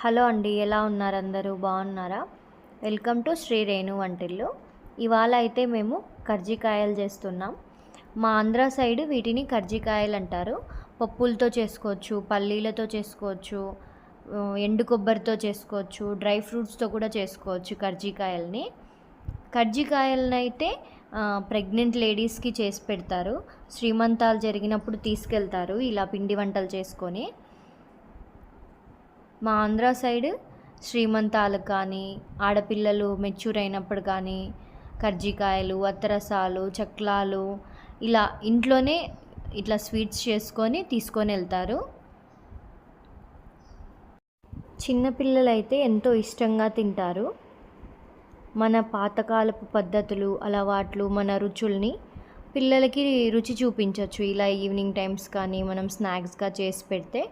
Hello అండి, ఎలా ఉన్నారు? అందరూ బాగున్నారా? వెల్కమ్ టు శ్రీ రేణు వంటిల్లు. ఇవాళ అయితే మేము కర్జికాయలు చేస్తున్నాం. మా ఆంధ్ర సైడ్ వీటిని కర్జికాయలు అంటారు. పప్పులతో చేసుకోవచ్చు, పల్లీలతో చేసుకోవచ్చు, ఎండు కొబ్బరితో చేసుకోవచ్చు, డ్రై ఫ్రూట్స్తో కూడా చేసుకోవచ్చు కర్జికాయల్ని. కర్జికాయలని అయితే ప్రెగ్నెంట్ లేడీస్కి చేసి పెడతారు. శ్రీమంతాలు జరిగినప్పుడు తీసుకెళ్తారు ఇలా పిండి వంటలు చేసుకొని. మా ఆంధ్ర సైడ్ శ్రీమంతాలకు కానీ, ఆడపిల్లలు మెచ్యూర్ అయినప్పుడు కానీ కర్జికాయలు, అత్తరసాలు, చక్లాలు ఇలా ఇంట్లోనే ఇట్లా స్వీట్స్ చేసుకొని తీసుకొని వెళ్తారు. చిన్నపిల్లలు అయితే ఎంతో ఇష్టంగా తింటారు. మన పాతకాలపు పద్ధతులు, అలవాట్లు, మన రుచుల్ని పిల్లలకి రుచి చూపించవచ్చు. ఇలా ఈవినింగ్ టైమ్స్ కానీ మనం స్నాక్స్గా చేసి పెడితే